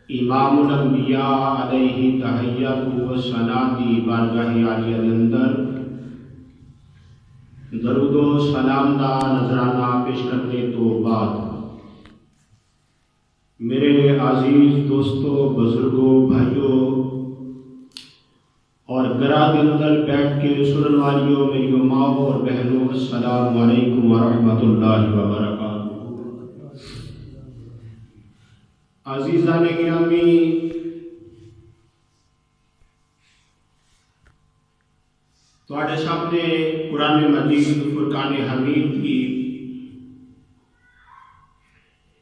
امام الانبیاء علیہ تحیت و ثنا دی بارگاہ عالیہ دے اندر درود و سلام دا نذرانہ پیش کرنے تو بعد میرے عزیز دوستوں، بزرگوں، بھائیوں اور گھراں دے اندر بیٹھ کے سنن والیوں، میری ماں اور بہنوں، السلام علیکم ورحمۃ اللہ وبرکاتہ۔ عزیزان گرامی، تواڈے سامنے قرآن مجید فرقان حمید کی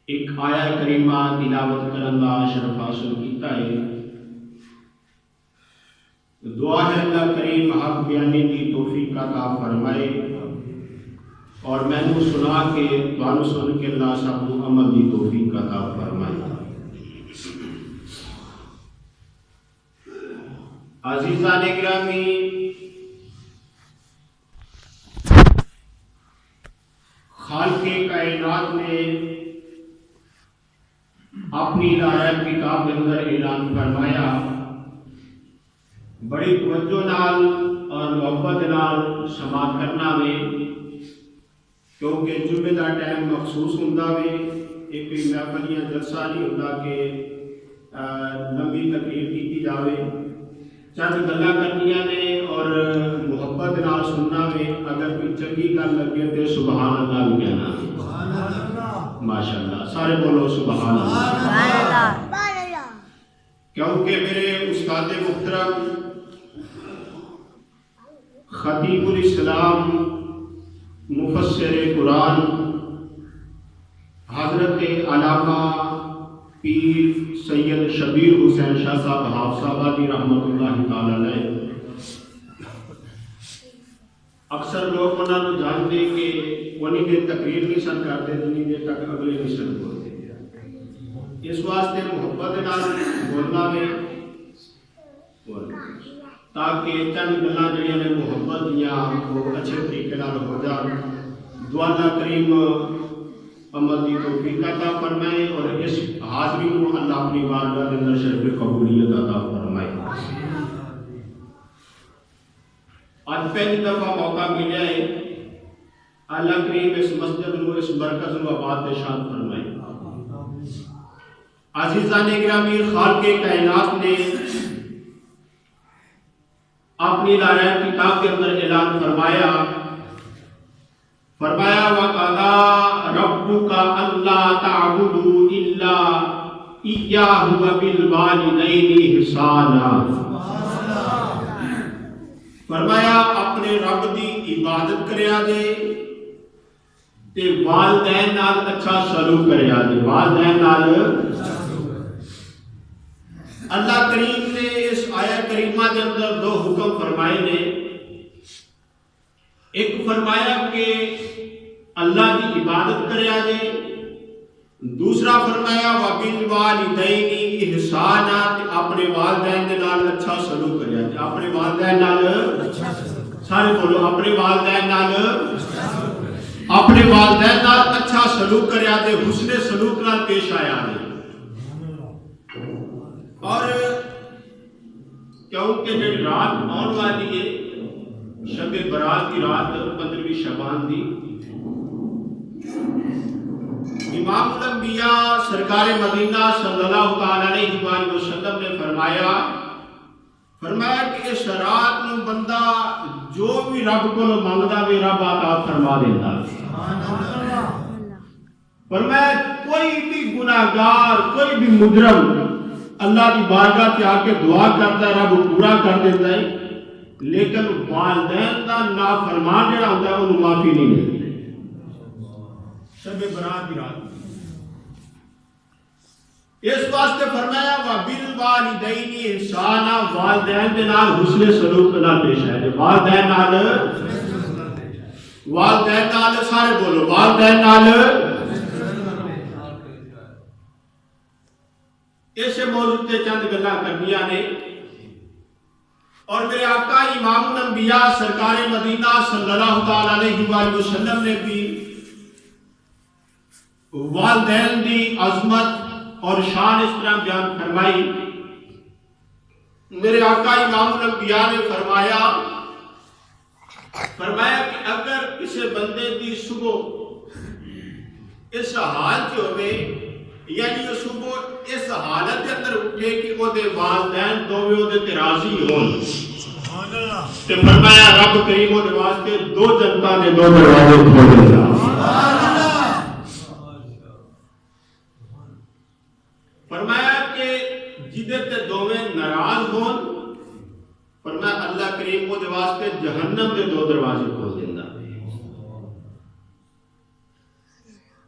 ایک آیہ کریمہ تلاوت کرن دا شرف حاصل کیتا ہے۔ دعا ہے اللہ کریم حق بیانی کی توفیق عطا فرمائے اور میں نے سنا کے تانوں سن کے اللہ سب کو عمل دی توفیق عطا فرمائے۔ عزیزان گرامی، خالق کائنات نے اپنی لائق کتاب کے اندر اعلان فرمایا، بڑی توجہ نال اور محبت نال سماعت کرنا میں، کیونکہ جمعے دا ٹائم مخصوص ہوندا وے، ایک محفل یا جلسہ نہیں ہوندا کہ لمبی تقریر کی جاوے، چند گلاں کرنیاں نے اور محبت نال سننا میں، اگر کوئی چنگی گل لگے تے سبحان اللہ بھی کہنا۔ ماشاء اللہ، سارے بولو سبحان اللہ۔ کیونکہ میرے استاد محترم خطیب الاسلام مفسر قرآن حضرت علامہ پیر سید شبیر حسین شاہ صاحب حافظ آبادی رحمۃ اللہ تعالی علیہ، اکثر لوگ انہوں نے جانتے کہ انہیں دیر تقریر نہیں سن کرتے، جنہیں دیر تک اگلے نہیں سن بولتے، اس واسطے محبت نال بولنا میں تاکہ چند گلاں جڑیاں نے محبت یا وہ اچھے طریقے نال ہو جان۔ دعا اللہ کریم عمل دی توفیق عطا فرمائے اور اس حاضری کو اللہ اپنی بارگاہ کے اندر شرف قبولیت عطا فرمائے۔ آج پہلی دفعہ موقع ملا ہے، اللہ کریم اس مسجد کو، اس مرکز کو آباد نشان فرمائے۔ عزیزان گرامی، خالق کائنات نے اپنی لائق کتاب کے اندر اعلان فرمایا وَقَضَىٰ رَبُّكَ أَلَّا تَعْبُدُوا إِلَّا إِيَّاهُ وَبِالْوَالِدَيْنِ إِحْسَانًا۔ فرمایا اپنے رب دی عبادت کریا جے تے والدین نال اچھا سلوک کریا جے، والدین نال۔ اللہ کریم نے اس آیہ کریمہ کے اندر دو حکم فرمائے نے، ایک فرمایا کہ اللہ کی عبادت کریا جے، دوسرا فرمایا وَبِالْوَالِدَيْنِ إِحْسَانًا، اپنے والدین کے نال اچھا سلوک کریا جے، اپنے والدین نال، سارے بولو اپنے والدین نال، اپنے والدین نال اچھا سلوک کریا جے، حسن سلوک نال پیش آیا جے۔ اور کیونکہ جب رات آن والی ہے، شب برات کی رات 15ویں شعبان دی، امام الانبیاء سرکار مدینہ صلی اللہ تعالی علیہ وآلہ وسلم نے فرمایا کہ اس رات نو بندہ جو بھی رب کو مانگدا وے رب عطا فرما دیندا۔ فرمایا کوئی بھی گناہگار، کوئی بھی مجرم اللہ کی بارگاہ سے آ کے دعا کرتا ہے، رب پورا کر دیتا ہے، لیکن والدین کا نافرمان جڑا ہوتا ہے انہوں معافی نہیں ملتی۔ شب برات کی رات اس واسطے فرمایا وَبِالْوَالِدَيْنِ إِحْسَانًا، والدین کے نال حسن سلوک نال پیش آئے، والدین نال، والدین نال، سارے بولو والدین نال۔ اس موضوع تے چند گلاں کرنیاں نے، اور میرے آقا امام الانبیاء سرکار مدینہ صلی اللہ تعالی علیہ وآلہ وسلم نے بھی والدین دی عظمت اور شان اس طرح بیان فرمائی. میرے آقا امام الانبیاء نے فرمایا کہ اگر کسی بندے دی صبح اس حالت ہوئے یعنی وہ صبح اس حالت کے اندر اٹھے کہ وہ دے والدین دوویں وہ دے راضی ہون تے فرمایا رب کریم وہ دے واسطے دو جنتا نے دو دروازے کھول دیا. فرمایا کہ جدے تے دوویں ناراض ہون فرمایا اللہ کریم وہ دے واسطے جہنم دے دو دروازے کھول دیندا.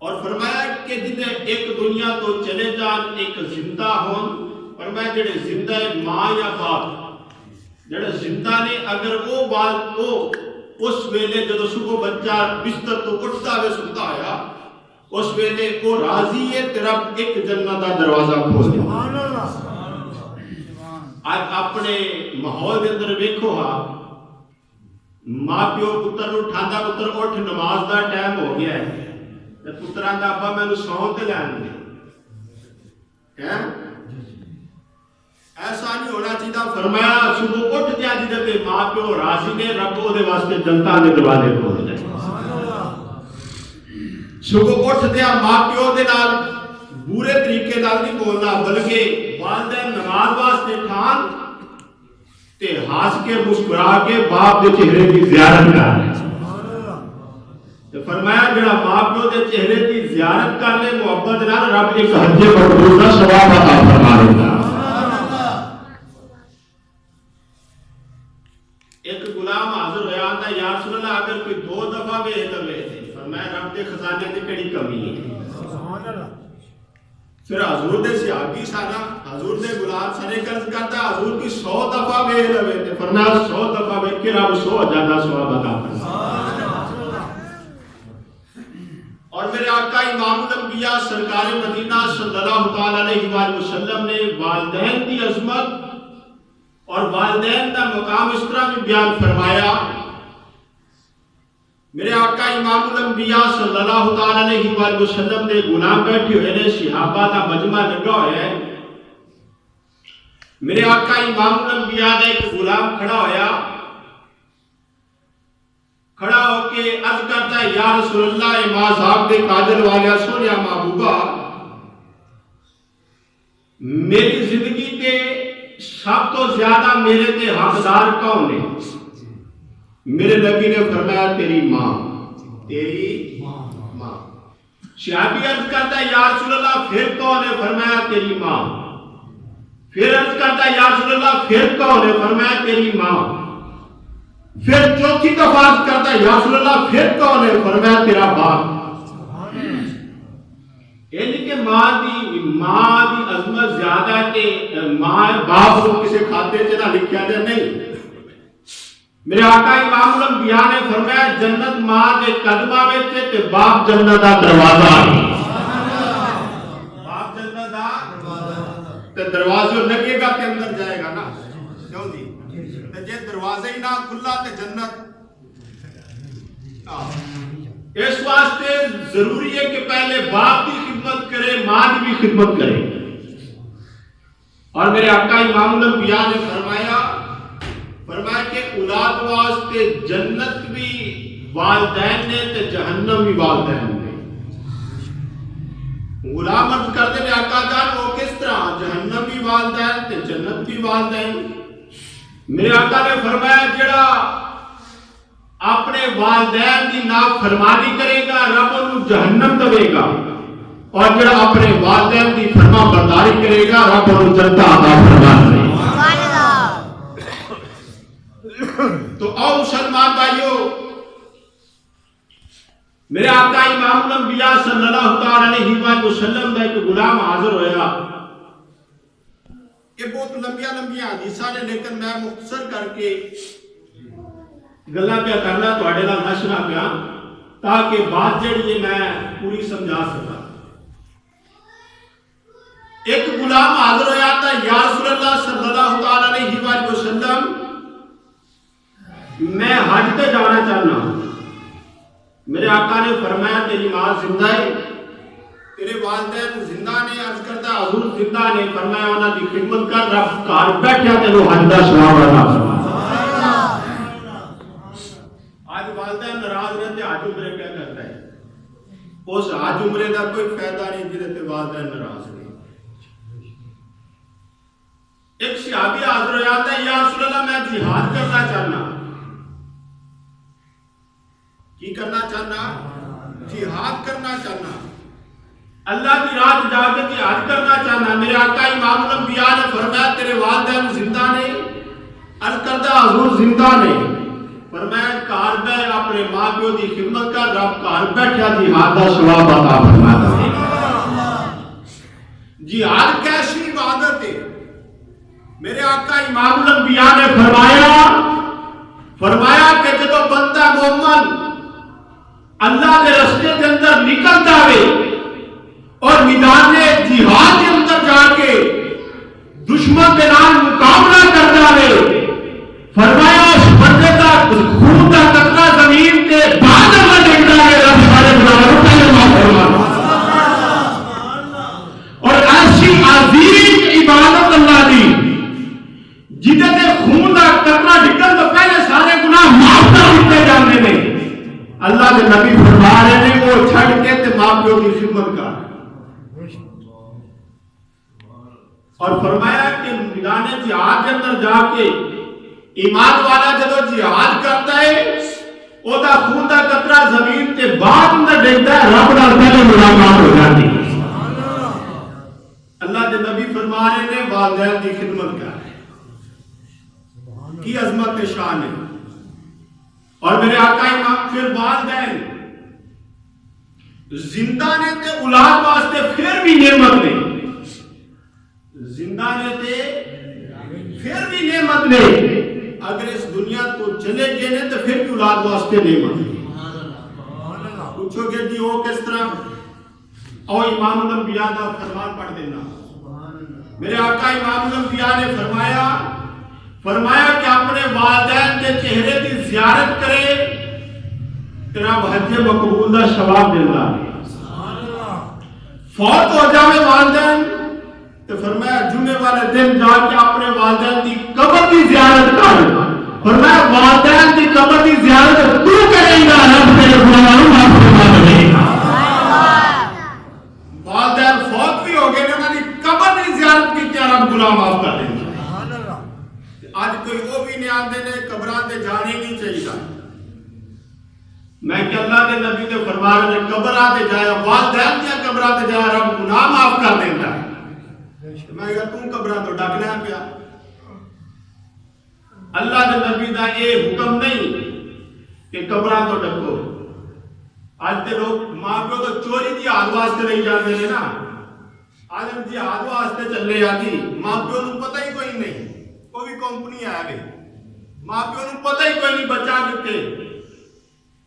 اور فرمایا کہ جدے ایک دنیا تو چلے جان ایک زندہ ہون فرمایا جڑے زندہ ماں یا باپ جڑے زندہ نے اگر وہ بات کو اس ویلے جدو صبح بچہ بستر تو اٹھتا ہوئے سنتا آیا اس ویلے کو راضی ہے تیرا ایک جنت دا دروازہ کھول دیا. آج اپنے ماحول کے اندر ویکھو ہاں ماں پیو پتر نو ٹھاندا پتر اٹھ نماز دا ٹائم ہو گیا ہے پتران دا ابا میں نو سون تے لین دے ایسا نہیں ہونا چاہیے. فرمایا صبح اٹھ دیا جدے ماں پیو راضی نے رب دے واسطے جنتا دے دروازے کھول دے. صبح اٹھ دیا ماں پیو دے نال برے طریقے نال نہیں بولنا بلکہ والدین نماز واسطے ٹھان تے ہنس کے مسکرا کے باپ دے چہرے کی زیارت کرنا. فرمایا جڑا ماں پیو دے چہرے کی زیارت کر لے محبت نال رب ایک حج مبرور دا ثواب عطا فرما دیندا. ایک غلام حاضر ہویا آندا یا رسول اللہ اگر کوئی دو دفعہ ویکھ لوے فرمایا رب دے خزانے دی کیڑی کمی ہے. پھر حضور دے صحابی سارا حضور دے غلام سارے عرض کرتا حضور کی 100 دفعہ ویکھ لوے تے فرمایا 100 دفعہ ویکھ کے رب 100,000 دا ثواب عطا فرما. اور میرے آقا امام الانبیاء سرکار مدینہ صلی اللہ تعالی علیہ وآلہ وسلم نے والدین کی عظمت اور والدین کا مقام اس طرح بھی بیان فرمایا. میرے آقا امام الانبیاء صلی اللہ تعالی علیہ وآلہ وسلم نے غلام بیٹھے ہوئے نے صحابہ کا مجمع لگا ہوا ہے. میرے آقا امام الانبیاء نے ایک غلام کھڑا ہو کے عرض کرتا ہے یا رسول اللہ ماں صاحب دے قادر والیا سونیا محبوبہ میری زندگی تے سب تو زیادہ میرے تے حقدار کون نے؟ میرے نبی نے فرمایا تیری ماں. تیری ماں. صحابی عرض کرتا ہے یا رسول اللہ پھر کون ہے؟ فرمایا تیری ماں. پھر عرض کرتا ہے یا رسول اللہ پھر کون ہے؟ فرمایا تیری ماں. پھر چوتھی دفعہ عرض کرتا ہے یا رسول اللہ پھر کون ہے؟ فرمایا تیرا باپ. یعنی کہ ماں دی عظمت زیادہ ہے کہ ماں باپ کو کسی کھاتے سے نہ لکھیا جائے نہیں. میرے آقا امام الانبیاء نے فرمایا جنت ماں دے قدمہ میں تے باپ جنت دا دروازہ ہے. باپ جنت دا تے دروازہ لگے گا کے اندر جائے گا نا کیوں جی جے دروازے ہی نہ کھلا تے جنت. اس واسطے ضروری ہے کہ پہلے باپ کی خدمت کرے ماں کی بھی خدمت کرے. اور میرے آقا امام الانبیاء نے فرمایا کہ اولاد واسطے جنت بھی والدین نے تے جہنم بھی والدین نے. غلام عرض کرتے ہیں آقا جان وہ کس طرح جہنم بھی والدین تے جنت بھی والدین. میرے آقا نے فرمایا جڑا اپنے والدین کی نافرمانی کرے گا رب انہوں جہنم دے گا اور جڑا اپنے والدین کی فرما برداری کرے گا رب انہوں جنت عطا فرما دے گا. تو آؤ مسلمان بھائیو میرے آقا امام الانبیاء صلی اللہ تعالی علیہ وآلہ وسلم کا ایک غلام حاضر ہویا. یہ بہت لمبیاں حدیثاں نے لیکن میں مختصر کر کے گلاں پہ کرنا تواڈے نال نشنا پیا تاکہ بات جڑی میں پوری سمجھا سکا. ایک غلام حاضر ہویا تھا یا رسول اللہ صلی اللہ تعالی علیہ وآلہ وسلم میں حج تے جانا چاہنا. میرے آقا نے فرمایا تیری ماں زندہ ہے؟ تیرے والدین زندہ نے، عرض کرتا حضور زندہ نے، فرمایا انہاں دی خدمت کر، رب گھر بیٹھیا تینوں حج دا ثواب عطا فرما۔ آج والدین ناراض رہتے، حج عمرے کیا کرتا ہے؟ اس حج عمرے دا کوئی فائدہ نہیں جہدے تے والدین ناراض نے۔ ایک صحابی حاضر ہو جاتا ہے، یا رسول اللہ میں جہاد کرنا چاہنا۔ کی کرنا چاہنا؟ جہاد کرنا چاہنا، اللہ کی راہ جا کے جہاد کرنا چاہنا۔ میرے آقا امام الانبیاء نے فرمایا تیرے والدین زندہ نے، عرض کرتا حضور زندہ نے، فرمایا گھر بیٹھ اپنے ماں پیو دی خدمت کر، رب گھر بیٹھیا جہاد دا ثواب عطا فرماتا ہے۔ جہاد کیسی عبادت ہے؟ میرے آقا امام الانبیاء نے فرمایا کہ جب بندہ مومن اللہ کے راستے کے اندر نکل جاوے اور میدان جہاد کے اندر جا کے دشمن کے نام مقابلہ کر جاوے، فرمایا اس بندے کا خون کا قطرہ زمین کے بعد میں دیکھتا ہے، رب سارے گناہوں کا معاف فرماتا۔ اور ایسی عظیم عبادت اللہ دی جدے خون کا قطرہ نکل تو پہلے سارے گناہ معاف کر دیتے جاندے نے۔ اللہ کے نبی فرما رہے ہیں وہ چھڑ کے تے ماں پیو کی خدمت کر، اور فرمایا کہ میدان جہاد کے اندر جا کے ایمان والا جدو جہاد کرتا ہے او دا خون دا قطرہ زمین تے بعد اندر دیکھتا ہے، رب نال پہلے ملاقات ہو جاتی ہے۔ اللہ کے نبی فرما رہے ہیں والدین کی خدمت کر، کی عظمت شان ہے۔ اور میرے آقا امام پھر والدین زندہ نے تے اولاد واسطے پھر بھی نعمت نے، زندہ نے تے پھر بھی نعمت نے، اگر اس دنیا کو چلے گئے نے تو پھر بھی اولاد واسطے نعمت ہے۔ پوچھو گے جی وہ کس طرح؟ اور امام الانبیاء دا فرمان پڑھ دینا۔ میرے آقا امام الانبیاء نے فرمایا کہ اپنے والدین کے چہرے کی زیارت کرے، تیرا حج مقبول دا ثواب دیتا ہے۔ فوت ہو جاوے والدین تو فرمایا جمعے والے دن جا کے اپنے والدین کی قبر کی زیارت کر، فرمایا والدین کی قبر کی زیارت تو کرے گا، رب تیرے گناہوں معاف فرما دے گا۔ والدین فوت بھی ہو گئے، انہوں نے قبر کی زیارت کی، کیا رب گناہ معاف کر دیں گے۔ آج کوئی وہ بھی نہیں آتے نے قبراں تے جانے نہیں چاہیے۔ میں کہ اللہ کے نبی تے فرما رہے ہیں قبراں تے جایا، والدین دیا قبراں تے جایا، رب گناہ معاف کر دیتا ہے۔ میں کہ تم قبراں تو ڈکنا پیا۔ اللہ کے نبی دا یہ حکم نہیں کہ قبراں تو ڈکو۔ آج تے لوگ ماں پیو تو چوری جہاد واسطے نہیں جاتے ہیں نا، آج ہم جہاد واسطے چلے آتی، ماں پیو نوں پتہ ہی کوئی نہیں، کوئی بھی کمپنی آ گئی، ماں پیو نوں پتہ ہی کوئی نہیں بچہ کتے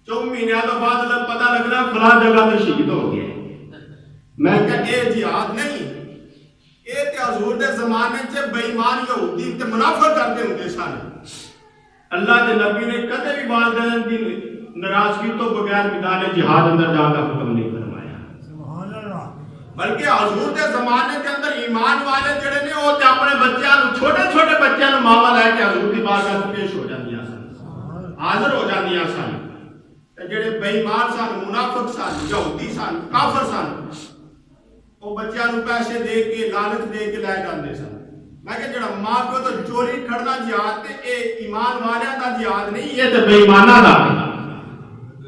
4 مہینے تو بعد پتہ لگنا فلاں جگہ تے شہید ہو گیا۔ میں کہ اے جہاد نہیں، اے تے حضور دے زمانے چ بے ایمان یہودی تے منافق کرتے ہوندے سن۔ اللہ دے نبی نے کدے بھی والدین کی ناراضگی تو بغیر میدان جہاد اندر جانے کا حکم نہیں فرمایا۔ سبحان اللہ۔ بلکہ حضور دے زمانے کے اندر ایمان والے جڑے نے وہ تے اپنے بچیاں نوں، چھوٹے چھوٹے بچیاں نوں ماوا لے کے حضور دی بارگاہ وچ پیش ہو جاندیاں سن، حاضر ہو جاندیاں سن۔ تے جڑے بے ایمان سن، منافق سن، یہودی سن، کافر سن، وہ بچیاں نوں پیسے دے کے لالچ دے کے لے جاندے سن۔ میں کہ جڑا ماں پیو تو چوری کھڑنا جہاد تے اے ایمان والیاں دا جہاد نہیں، یہ تے بے ایماناں دا۔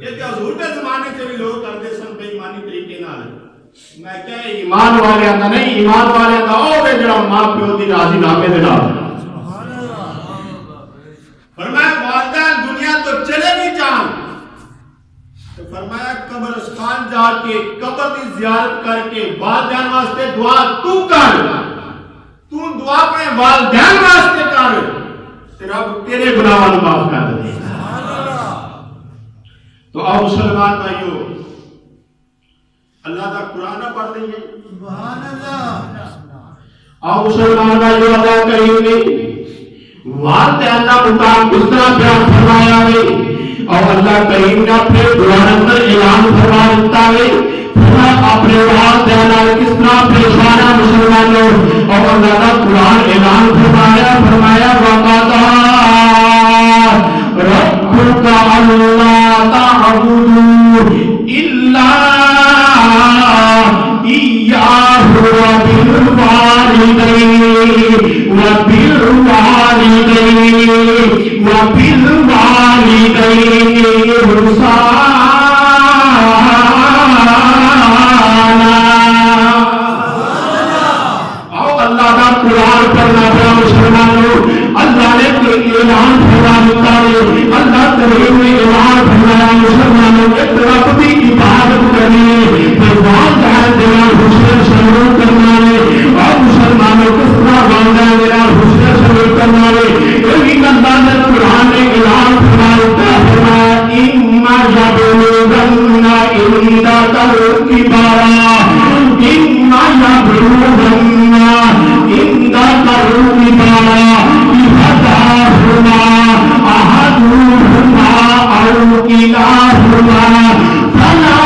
یہ تے حضور دے زمانے تے بھی لوگ کرتے سن بے ایمانی طریقے نال۔ میں کہ ایمان والیاں دا نہیں، ایمان والیاں دا او تے جڑا ماں پیو دی راضی نامے دے نال۔ سبحان اللہ۔ فرمایا والدین دنیا تو چلے نہیں جان، تو فرمایا قبرستان جا کے قبر کی زیارت کر کے والدین واسطے دعا تو کر، تو دعا اپنے والدین واسطے کر، رب تیرے گناہوں کو معاف کر دے۔ تو آؤ مسلمان بھائیو اللہ کا قرآن پڑھ دیں گے۔ سبحان اللہ۔ آؤ مسلمان بھائیو اللہ کریم نے والدین کا مقام اس طرح بیان فرمایا ہے، اور اللہ کریم نے اپنے قرآن اندر اعلان فرما دیتا ہے، فرمایا اپنے والدین کس طرح پیش آنا مسلمانوں اور اللہ کا قرآن اعلان فرمایا وقضى ربك ألا تعبدوا إلا إياه وبالوالدين إحسانا. آؤ اللہ کا قرآن پڑھنا پڑا مسلمانوں. اللہ نے اعلان فرمایا اللہ کریم نے اعلان فرمایا مسلمانوں ایک رب کی عبادت کرنی ہے والدین دینا حسن سلوک کرنا ہے اور مسلمانوں کس طرح والدین دینا حسن سلوک کرنا ہے. لیکن اللہ نے قرآن نے اعلان فرمایا اما یبلغن عندک الکبر اما یبلغن عندک الکبر احداهما أو كلاهما فلا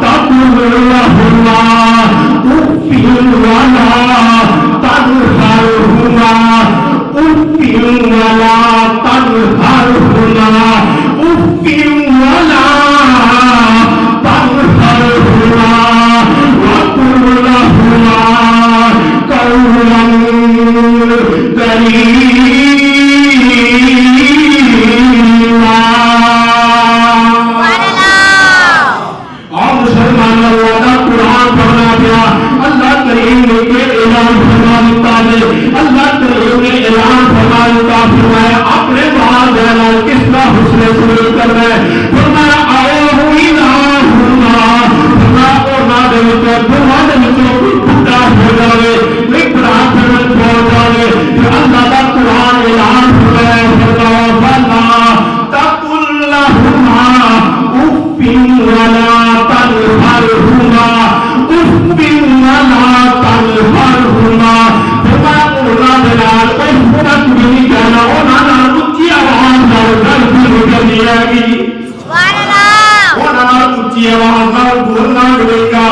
تقل لهما أف ولا تنهرهما أف ولا تنهرهما أف ولا تنهرهما وقل لهما قولا كريما. اور مسلمانوں اللہ قرآن پڑھنا پڑا. اللہ کریم نے اعلان فرمایا اللہ کریم نے اعلان فرمایا اپنے والدین کس طرح حسن سلوک کرنا ہے. فرمایا آؤ کوئی بڑھا ہو جائے کوئی بڑا فرمت ہو جائے اللہ کا قرآن اعلان فرمایا فلا تقل لهما اف ولا تنهرهما اف ولا تنهرهما. فرمایا اللہ بلال کوئی فرمت نہیں کہنا انہوں نے اچھی آواز نال گل بھی نکلنی ہے گی اچھی آواز نال بولنا پڑے گا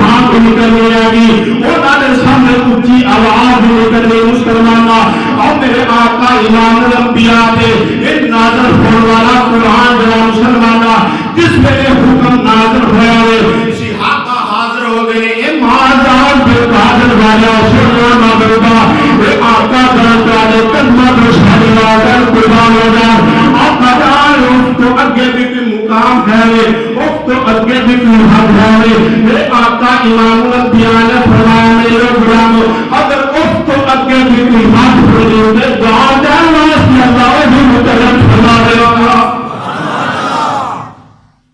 ہاں بھی نکلنی ہے گی انہوں نے سامنے اچھی آواز بھی نکلنی مسلمانہ. اور میرے آقا امام الانبیاء تھے ایک نازل ہونے والا قرآن جڑا مسلمانہ جس میں حکم نازل ہوا ہے صحابہ حاضر ہو گئے اے مازال بے قادر والا سننا مغربہ اے آقا درد والے کلمہ درشانی والا قربان ہو جائے. آپ بجائے اس کو اگے بھی کوئی مقام ہے اس کو اگے بھی کوئی حق ہے. میرے آقا امام الانبیاء نے فرمایا میرے غلاموں اگر اس کو اگے بھی کوئی حق ہو جائے دعا جائے واسطے اللہ بھی متعلق فرما دے گا.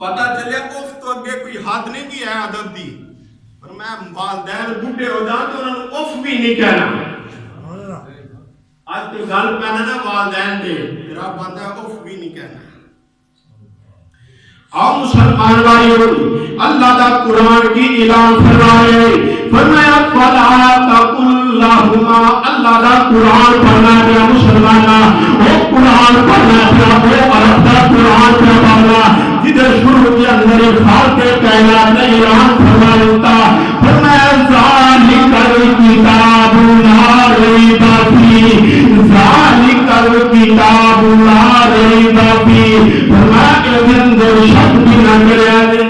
پتہ چلے اس تو اگے کوئی حد نہیں کی ہے ادب دی پر میں والدین بوڑھے ہو جان تو انہوں نے اف بھی نہیں کہنا. آج تو گل پہنا نا والدین دے تیرا بندہ اف بھی نہیں کہنا. آؤ مسلمان بھائیو اللہ کا قرآن کی اعلان فرمایا فلا تقل لهما. اللہ کا قرآن پڑھنا پڑا مسلمانہ وہ قرآن پڑھنا پڑا وہ عرب کا قرآن پڑھنا جدھر شروع کے اندر فاتح کائنات نے اعلان فرمایا ذالک الکتاب لا ریب فیہ ذالک الکتاب لا ریب فیہ. فرمایا کہ اندر شک بھی نہ کرے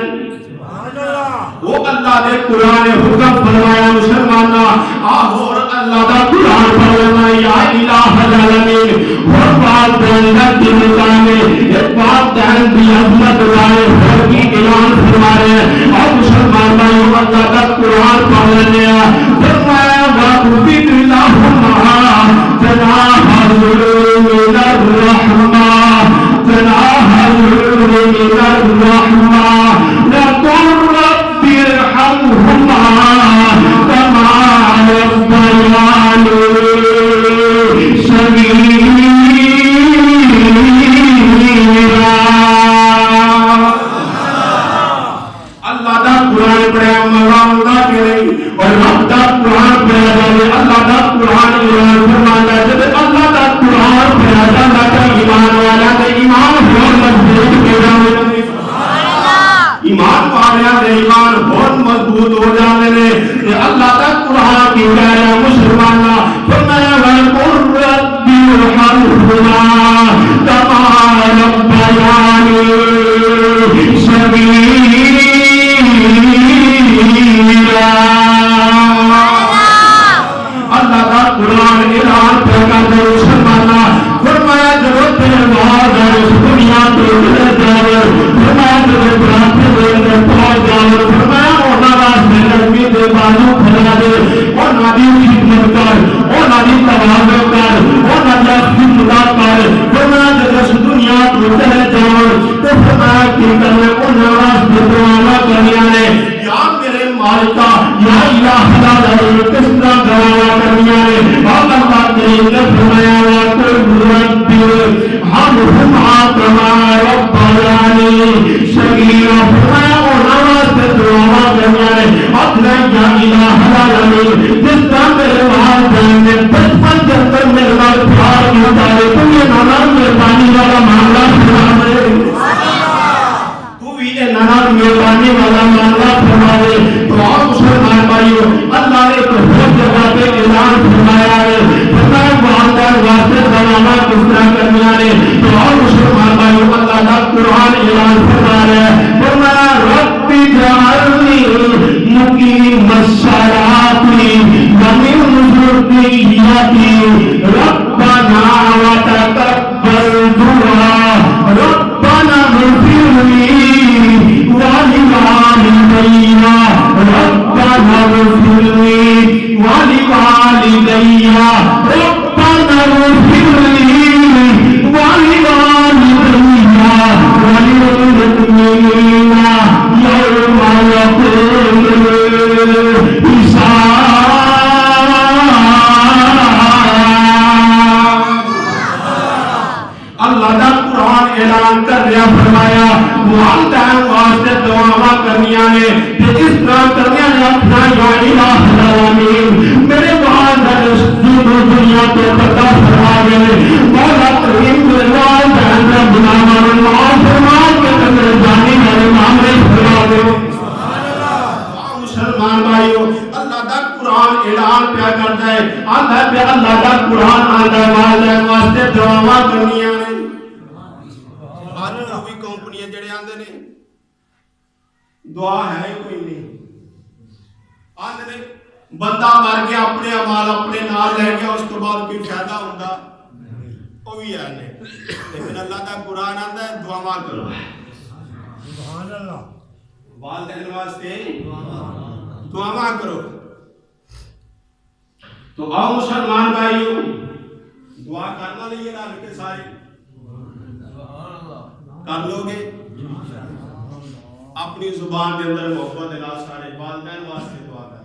وہ اللہ نے قرآن حکم فرمایا مسلمانہ آہو اور اللہ کا قرآن فرمایا یا الہ العالمین اور والدین کی نظام ایک والدین کی عظمت والے اور کی اعلان فرما رہے ہیں. اور مسلمان بھائیوں اللہ کا قرآن فرمایا وَقُبِدْ لَهُمَا جَنَاحَ الذُّلِّ مِنَ الرَّحْمَةِ جَنَاحَ الذُّلِّ مِنَ الرَّحْمَةِ وَقُلْ رَبِّ ارْحَمْهُمَا كَمَا رَبَّيَانِي صَغِيرًا. اللہ کا قرآن پڑھا مولا کرے اور رب کا قرآن پڑھا جائے. اللہ کا قرآن ایمان فرماتا ہے جب اللہ کا قرآن پڑھا جاتا ہے ایمان والا کا ایمان اور مضبوط ہو جائے. کما ربیانی صغیرا۔ اللہ کا قرآن اعلان کر دے مسلمانہ، فرمایا جب تیرے بعد اس دنیا تو چلے جاؤ، فرمایا جب برات دے اندر پہنچ جاؤ، فرمایا اونا واسطے نرمی دے بازو پھیلا دے، اونا دی خدمت کر، اونا دی تواضع کر، اونا دی خدمت کر، فرمایا جب اس دنیا تو چلے جاؤ تو فرمایا کی کرنے اونا واسطے دعا کرنی نے، یا میرے مالکہ یا الہ العالمین کس طرح دعا کرنی نے، اللہ کریم نے فرمایا وَقُلْ رَبِّ ارْحَمْهُمَا كَمَا رَبَّيَانِي صَغِيرًا۔ فرمایا اونا واسطے دعا کرنی نے، اپنے یا الہ العالمین جس طرح میرے والدین نے بچپن کے اندر میرے نال پیار کیا ہے، تو یہ نانا مہربانی والا معاملہ فرما دے، نانا مہربانی والا معاملہ فرما دے۔ تو آپ مسلمان بھائیو، اللہ نے تو بہت جگہ پہ اعلان فرمایا ہے، فرمایا والدین واسطے دعا کس طرح کرنی ہے، تو آپ مسلمان بھائیو اللہ کا قرآن اعلان فرما رہا ہے، فرمایا رب اجعلنی مقیم الصلاۃ ومن ذریتی ربنا وتقبل دعاء ربنا اغفر لي ولوالدي ربنا اغفر لي ولوالدي ربنا اغفر لي ولوالدي وللمؤمنين يوم يقوم اللہ دا قرآن اعلان کر رہا، فرمایا والدین واسطے دعا کرنیاں نے، اس طرح کرنیاں نے اپنا یا الہ العالمین میرے والدین اس دنیا تو پتہ فرما گئے، مولا کریم میرے والدین کا گناہ معاف فرما کے میرے جانی والے معاملے فرما دے۔ مسلمان بھائیو، اللہ دا قرآن اعلان پیا کرتا ہے، آدھا پہ اللہ دا قرآن آدھا والدین واسطے دعا کرنیاں نے۔ کوئی کمپنی جڑے آندے نے دعا ہے کوئی نہیں، آندے نے بندہ مر گیا اپنے اعمال اپنے نال لے گیا، اس تو بعد کوئی فائدہ ہوندا وہ بھی ہے نہیں، لیکن اللہ کا قرآن آندا ہے دعا کرو، سبحان اللہ، والدین واسطے دعا کرو۔ تو آؤ مسلمان بھائیو دعا کرنا لیے رل کے سارے کر لو گے، اپنی زبان کے اندر محبت دے نال سارے والدین واسطے دعا کر،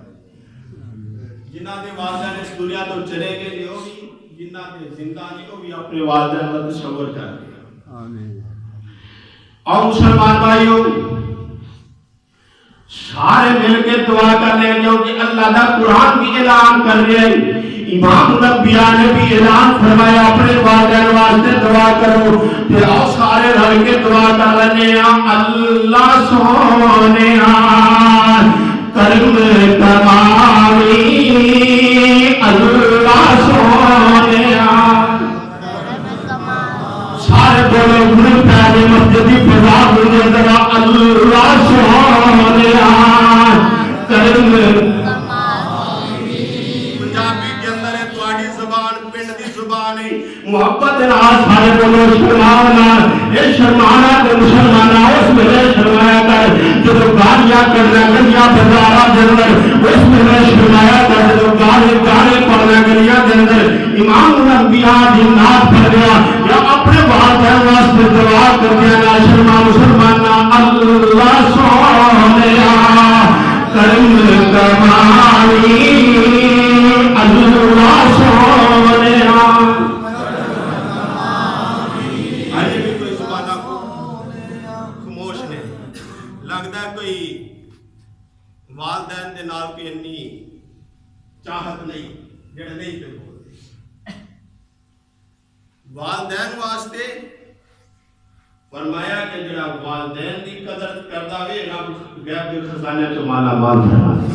جنہ دے والدین اس دنیا تو چلے گئے نے وہ بھی، جنہ دے زندہ نہیں وہ بھی اپنے والدین کا تصور کر لیا۔ آمین۔ اور مسلمان بھائیو سارے مل کے دعا کر لیں، کیونکہ اللہ دا قرآن بھی اعلان کر رہے ہیں، امام الانبیاء نے بھی اعلان فرمایا اپنے والدین واسطے دعا کرو، تے آؤ سارے رل کے دعا کر لینے ہیں، اللہ سونیا کرم تمامی، اللہ سونیا سارے بولو گروہ پہلے مسجد کی فضا بولے ذرا اللہ سونیا کرم محبت نال سارے بولو شرمانا، اے شرمانا تے مسلمانا اس ویلے شرمایا کر جب گالیاں کرنا گلیاں بازاراں دے اندر، اس ویلے شرمایا کر جب گانے پڑھنا گلیاں دے اندر، امام الانبیاء دی نعت پڑھ گیا یا اپنے والدین واسطے دعا کر دیا نا شرما مسلمانا اللہ سونیا کرم کمالی اللہ سونیا۔ والدین دے نال کوئی انی چاہت نہیں جڑے نہیں پہ بول والدین واسطے فرمایا کہ جڑا والدین دی قدر کردا وے رب غیب دے خزانے تو مالا مال فرما دے،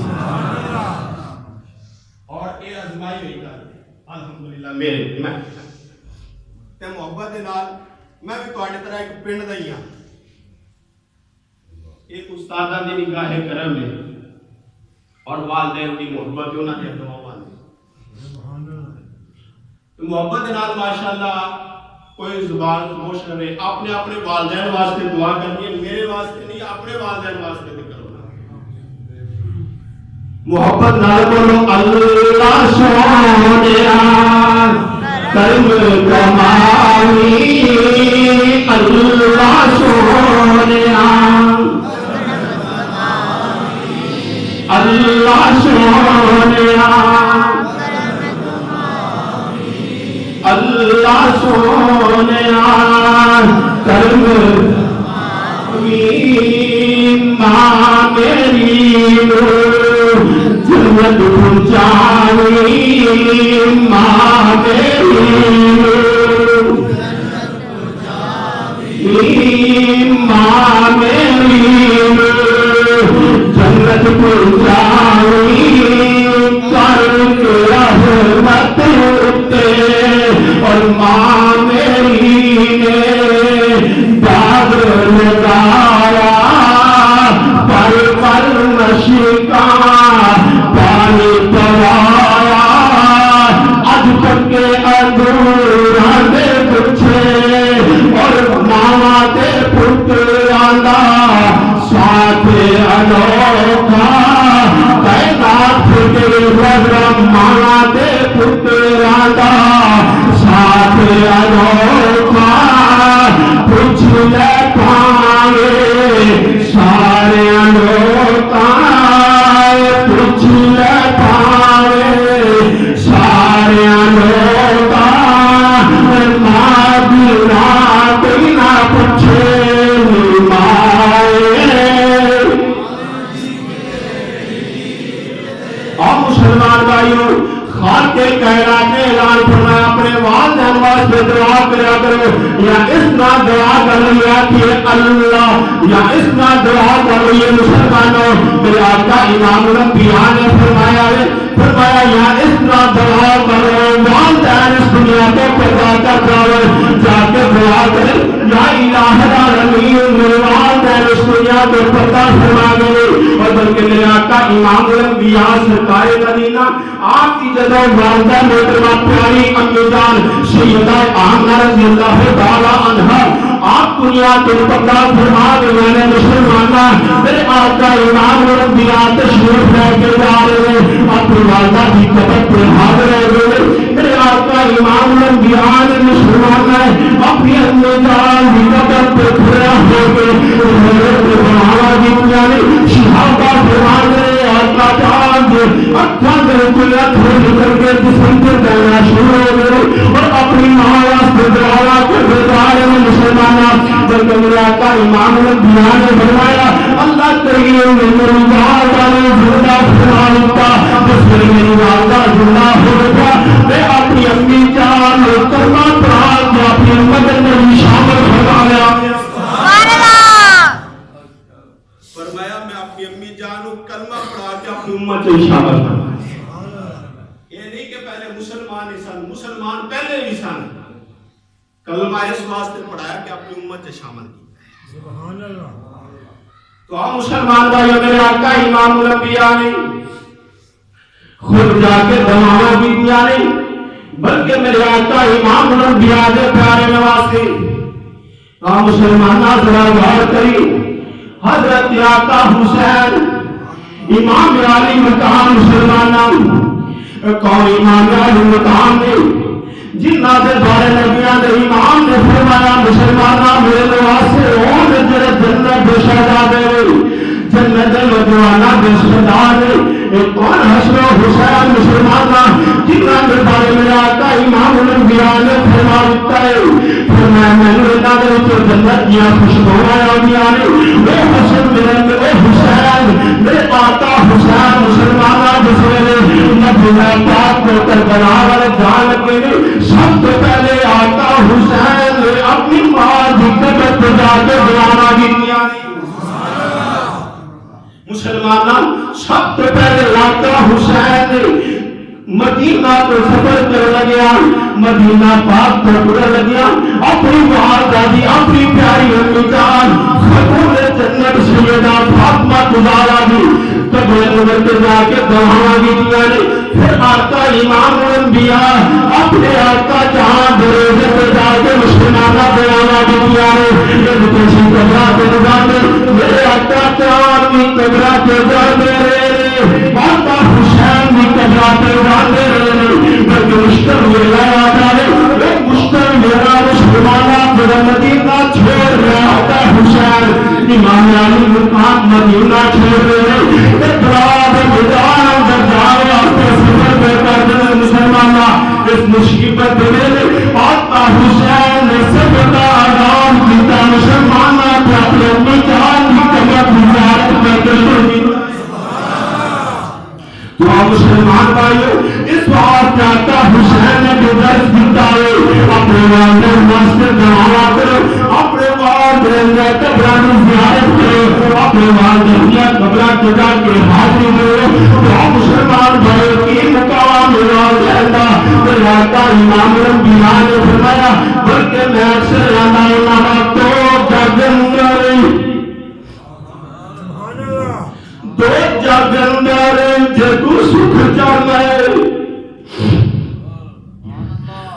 اور اے ازمائی ہوئی کر الحمدللہ میرے میں ਤੇ ਮੁਹੱਬਤ ਦੇ ਨਾਲ ਮੈਂ ਵੀ ਤੁਹਾਡੇ ਤਰ੍ਹਾਂ ਇੱਕ ਪਿੰਡ ਦਾ ਹੀ ਹਾਂ। ایک استادہ دی نگاہ کرم ہے اور والدین دی محبت انہاں دے دعاواں نے محبت دے نال ماشاءاللہ کوئی زبان خاموش نہ رہے. اپنے اپنے والدین واسطے دعا کرنی ہے، میرے واسطے نہیں، اپنے والدین واسطے بھی کرو. محبت نال بولو اللہ سونیا کرم کمائی، اللہ سونیا اللہ سونیا اللہ سونیا کرم ماں میری جنت پہنچانی، ماں میری ماں میری جنت پہنچانی، کر کے رحمت اور ماں میری نے باغ لگایا پر پر مشکاں پانی پوایا، اج تک کے ادھوراں دے پچھے اور ماں دے پتراں دا ساتھ انوکھا، کائنات کے رب ماں دے پتراں دا ساتھ انوکھا، پوچھ لے پاوے سارے لوکاں، پوچھ لے پاوے سارے لوکاں، ماں بنا کوئی نہ پوچھے مائے. اور مسلمان بھائیوں، خالق کائنات نے اعلان فرمایا اپنے والدین واسطے دعا کریا کرو، یا اس طرح دعا کر لیا کہ اللہ، یا اس طرح دعا کر لیا مسلمانوں. میرے آقا امام الانبیاء نے فرمایا یا اس طرح دعا کرو، والدین اس دنیا کو پیدا کر جاؤ، جا کے دعا کرے یا الہ العالمین میرے والدین اس دنیا کو پیدا فرما دے. اور بلکہ میرے آقا امام الانبیاء سرکار مدینہ آپ کی جدو والدہ محترمہ پیاری امی جان سیدہ آمنہ رضی اللہ تعالی عنہا آپ دنیا کو پیدا فرما دے. میں نے مسلمانہ میرے آقا امام الانبیاء تشریف لے کے جا رہے ہیں، اپنی والدہ کی قبر پہ حاضر ہے. میرے آقا امام الانبیاء نے مسلمانہ اپنی امی جان کی قبر پہ کھڑا ہو کے بڑھاوا دی پیاری صحابہ فرمان رہے آقا جان اکھاں دے کلا کھول کر کے جسم پہ دینا شروع ہو گئے اور اپنی ماں واسطے دعا کرتے جا رہے ہیں مسلمانہ. بلکہ میرے آقا امام الانبیاء نے فرمایا اللہ کریم نے میری والدہ نے زندہ فرما دیتا، جس میں میری والدہ زندہ ہو گیا میں اپنی امی جان کلمہ پڑھا کے اپنی امت میں شامل فرمایا. فرمایا میں اپنی امی جان کو کلمہ پڑھا کے اپنی امت میں شامل فرمایا. یہ نہیں کہ پہلے مسلمان ہی سن، مسلمان پہلے بھی سن، کلمہ اس واسطے پڑھایا کہ اپنی امت سے شامل کی. سبحان اللہ. تو ہم مسلمان بھائیوں میرے آقا امام الانبیاء نے خود جا کے دعائیں بھی دیا نہیں، بلکہ میرے آقا امام الانبیاء کے پیارے نواسے. ہم مسلمانہ ذرا غور کری، حضرت آقا حسین امام علی مقام مسلمانہ کون امام علی مقام نے جنہ دے بارے نبیاں دے امام نے فرمایا مسلمانہ میرے نواسے ہون جڑے جنت دے شہزادے جنت دے نوجواناں دے سردار ایک کون حسن حسین مسلمانہ جنہ دے بارے میرے آقا امام الانبیاء نے فرما دیتا ہے. فرمایا میں نے انہاں دے وچ جنت دیاں خوشبوئیں آندیاں نے، اے حسن میرے حسین میرے آقا حسین مسلمانہ جس ویلے نبی پاک کو کربلا والے جان لگے سب سے پہلے آقا حسین نے اپنی ماں کی قبر پہ جا کے دعا دیا. مسلمانہ سب سے پہلے آقا حسین نے مدینہ کو سفر کر لگیا، مدینہ پاک کو پورا لگیا اپنی والدہ دی اپنی پیاری امی جان خاتون جنت سیدہ فاطمہ زہرا دی قبر انور پہ جا کے دعا دی دیا نے پھر آقا امام الانبیاء اپنے آقا جہاں دروازے پہ جا کے مسلمانہ بیانہ دی دیا نے یہ کسی قبرہ کے نظام میرے آقا چار بھی قبرہ کے جانے رہے آقا حسین بھی قبرہ کے جانے رہے بلکہ مشکل ویلا آتا ہے ایک مشکل ویلا مسلمانہ پورا مدینہ چھوڑ رہا آقا حسین امام علی مقام مدینہ چھوڑ رہے ایک رات میدان اندر جاوے آقا سفر پہ کر مسلمانہ اس مصیبت میں آقا حسین نے سبتا آرام کیتا مسلمانہ پہ اپنے امی جان کی قبر زیارت میں کرتے تو آپ مسلمان بھائیو اس بات کیا آقا حسین نے جو درس دیتا ہے اپنے والدین واسطے دعا کرو اپنے والدین نے قبران زیارت کرو اپنے والدین نے قبران جگہ کے حاضری کرو تو آپ مسلمان بھائیو کی مقام والدین کا میرے آقا امام الانبیاء نے فرمایا بلکہ میں اکثر یادہ تو جگندر دو جگندر جدو سکھ چاہتا ہے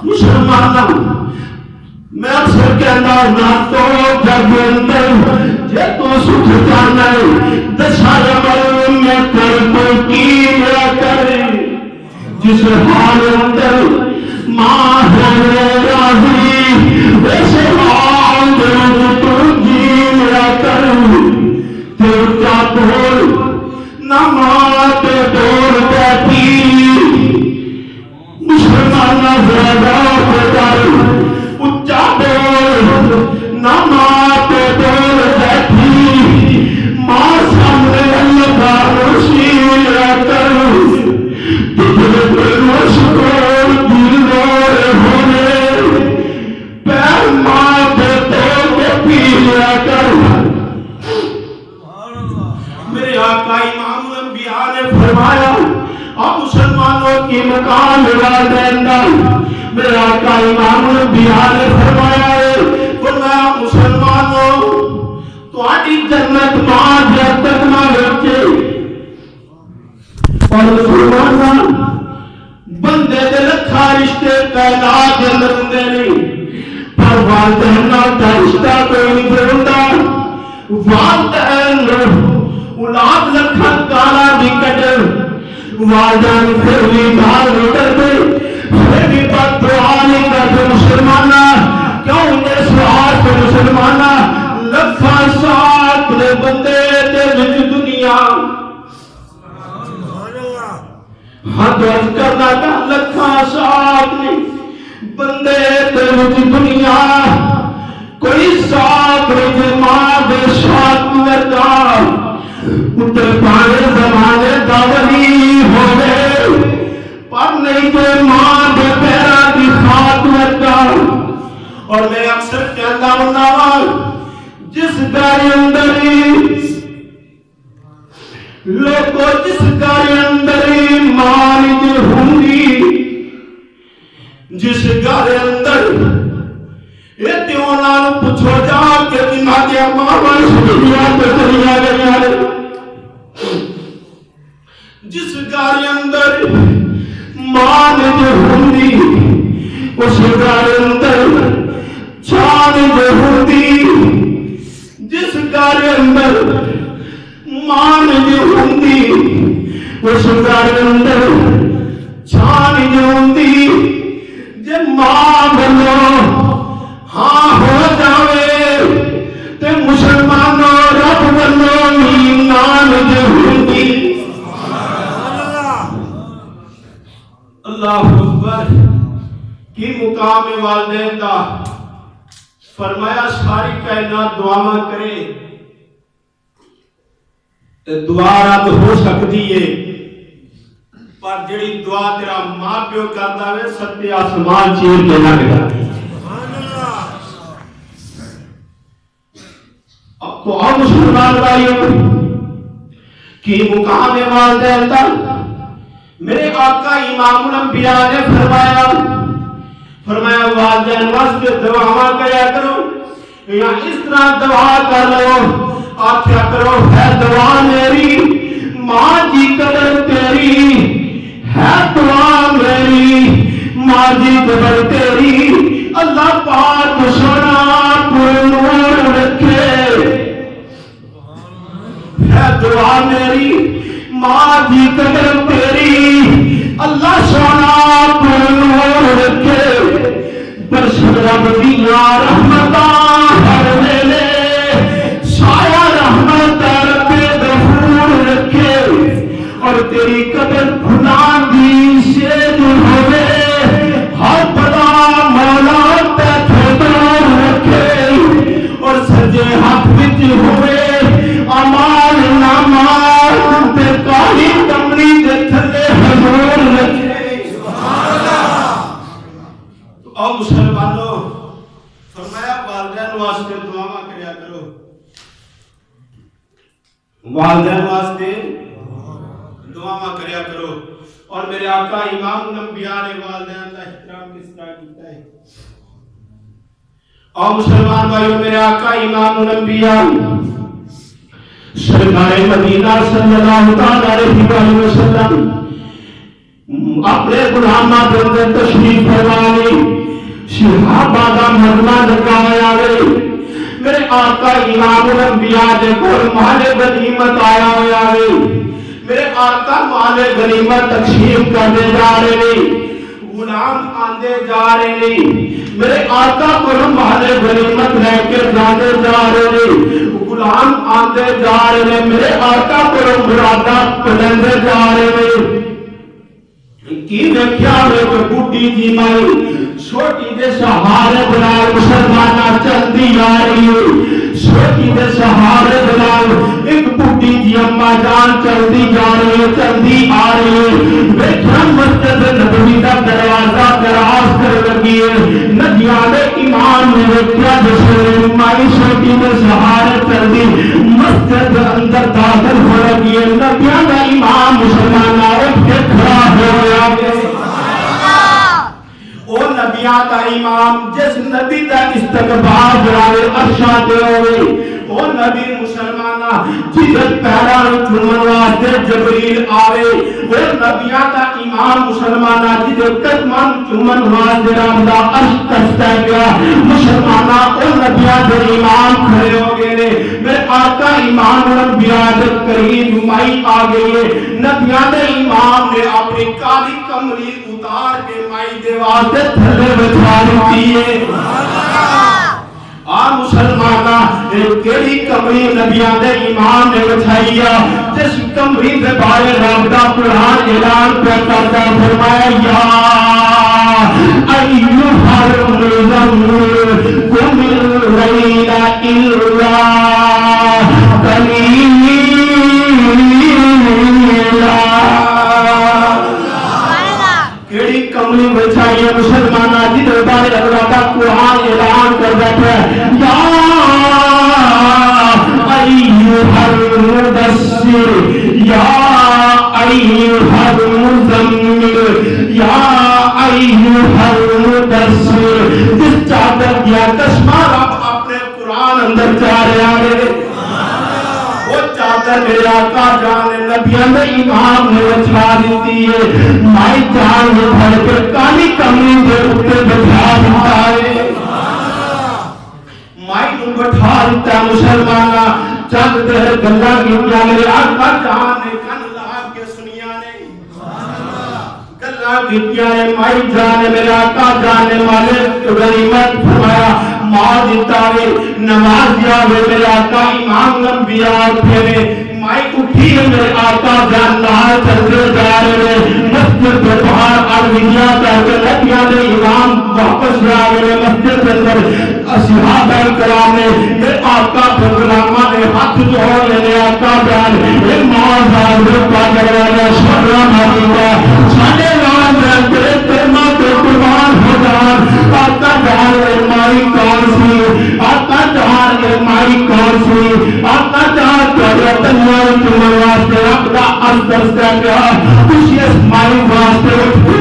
مسلمانہ میں اکثر کہنا نہ تو جگندر جدو سکھ چاہتا ہے دشار عمل میں کر تو کی میرا کرے جس حال اندر ماں ہے راضی ویسے حال دل تو جی میرا کرے تیر کیا بول نماز دور بیٹھی مسلمانہ زیادہ بدل اچھا بول نماز دور بیٹھی ماں سامنے اللہ کا رسول کر تجھے دلوش کو دل دور ہونے پیر ماں دے دور پیلیا کر میرے آقا امام الانبیاء نے فرمایا آپ مسلمانوں کی مقام والدین دا میرے آقا امام الانبیاء نے فرمایا مسلمانوں تو آٹی جنت ماں جنت ماں رکھے اور مسلمانوں بندے دے لکھا رشتے پیدا کے اندر ہندے نہیں پر والدین کا رشتہ کوئی نہیں پھر والدین اولاد لکھن کالا بھی کٹر والدین پھر بھی بھال نہیں کرتے پھر بھی بد دعا نہیں کرتے مسلمانہ کیوں انہیں سوار پہ مسلمانہ لکھا ساتھ نے بندے دے وچ دنیا حد وز کرنا کا لکھا ساتھ نے بندے دے وچ دنیا کوئی ساتھ نہیں ماں دے ساتھ لگا اتر پانے زمانے داولی ہو گئے پر نہیں تو ماں دے پیرا کی خاک لگا اور میں اکثر کہتا ہوں جس گھر اندر لوگوں جس گھر اندر مالک ہوندی جس گھر اندر یہ تیونان پچھو جا کے دنہ کے ماما شکریہ پہ چلیا گیا جس گھر اندر مان جو ہوندی اس گھر اندر چھان جو ہوندی جس گھر اندر مان جو ہوندی اس گھر اندر چھان جو ہوندی جب ماں بنو ہاں ہو جاوے تے مسلمانوں رب بنو ایمان جو ہوندی اللہ اکبر کی مقام والدین دا فرمایا ساری کائنات دعا کرے تے دعا رد ہو سکتی ہے پر جڑی دعا تیرا ماں پیو کرتا ہے ستے آسمان چیر کے لگ جاتی اب تو اور مسلمان بھائیوں کی مقام والدین دا میرے آقا امام الانبیاء نے فرمایا فرمایا والدین واسطے دعا کریا کرو یا اس طرح دعا کر لو آخیا کرو ہے دعا میری ماں جی قدر تیری ہے دعا میری ماں جی قدر تیری اللہ پاک سونا پر نور رکھے ہے دعا میری ماں جی قدر تیری اللہ سونا پر نور رکھے برسد رب دیا رحمتاں ہر ویلے سایہ رحمت رب غفور رکھے اور تیری قدر بھلان دی سے دور ہوئے ہر بڑا مولا تے دور رکھے اور سجے ہاتھ وچ ہوئے امال نامال تے کالی کمری دے تھلے حضور رکھے تو او مسلمانوں فرمایا والدین واسطے دعا کریا کرو والدین واسطے دعا کریا کرو اور میرے آقا امام الانبیاء نے والدین کا احترام کس طرح کیتا ہے اور مسلمان بھائیو میرے آقا امام الانبیاء سرکار مدینہ صلی اللہ علیہ وسلم اپنے غلاماں کے اندر تشریف فرما لے صحابہ دا مجمع لگایا گئے میرے آقا امام الانبیاء دے کول مال غنیمت آیا ہوا ہے میرے آقا مال غنیمت تقسیم کرنے جا رہے ہیں غلام آندے جا رہے ہیں میرے آقا کول مال غنیمت لے کے جانے جا رہے ہیں غلام آندے جا رہے ہیں میرے آقا کول مرادہ لیندے جا رہے ہیں کی دیکھیا ہوئے کوئی بوٹی جی مائی چھوٹی دے سہارے بنال مسلمانہ چلتی آ رہی ہے چھوٹی دے سہارے بنال ایک بوٹی جی اماں جان چلتی جا رہی ہے چلتی آ رہی ہے بیٹھا مسجد نبوی کا دروازہ دراز کر لگی ہے ندیان امام نے دیکھا جسے مائی چھوٹی دے سہارے چلتی مسجد اندر داخل ہو لگی ہے ندیان امام مسلمانہ اٹھ کے کھڑا ہو گیا او نبیاں دا امام جس نبی دا استقبال جلالے عرشاں دے ہوئے او نبی مسلمانہ جدت پہلا چومن واسطے جبریل آوے او نبیاں دا امام مسلمانہ جدت قدمان چومن واسطے رب دا عرش کستا گیا مسلمانہ او نبیاں دے امام کھڑے ہو گئے نے میرے آقا امام الانبیاء دے قریب مائی آ گئی ہے نبیاں دے امام نے اپنی کالی کمری اتار کے مائی دے واسطے تھلے بچھا دیتی ہے مسلمانہ ایک کیڑی کمری نبیان دے امام نے بچھائیا جس کمری دے بارے رب دا قرآن اعلان پہ کرتا فرمایا یا ایھا المزمل قم اللیل الا قلیلا کیڑی کمری بچھائی ہے مسلمانہ جی دربارے اللہ کا قرآن اعلان کر بیٹھا ہے یا ایھا المدثر یا ایھا المزمل یا ایھا المدثر جس چادر دیا چشمہ رب اپنے قرآن اندر چارے آگے وہ چادر میرے آقا جان نبیان دے امام نے بچھا دیتی ہے مائی جان نے بھر کے کالی کمری دے اٹھے بچھا دیتا ہے مائی نو بٹھا دیتا ہے مسلمانہ چند دہر گلہ گیا میرے آقا جان نے کن لاغ کے سنیا نے گلہ گیا ہے مائی جان میرے آقا جان نے مالک غنیمت فرمایا ماں جتاوے نماز جاوے میرے آقا امام الانبیاء اٹھے مائی اٹھی ہے میرے آقا جان نال چلتے جا رہے مسجد کے باہر الوداع کر کے نبیاں دے امام واپس جا رہے مسجد کے اندر صحابہ کرام نے میرے آقا کے غلاماں نے ہاتھ جوڑ لینے آقا جان اے ماں حضرت کا کروایا شرع مدینہ ساڈے نال تیرے کرما تے قربان ہو جان آقا جان مائی کون سی آقا جان مائی کون سی آقا جان تنوار تمہارے واسطے رب دا عرض دستا گیا کچھ اس مائی واسطے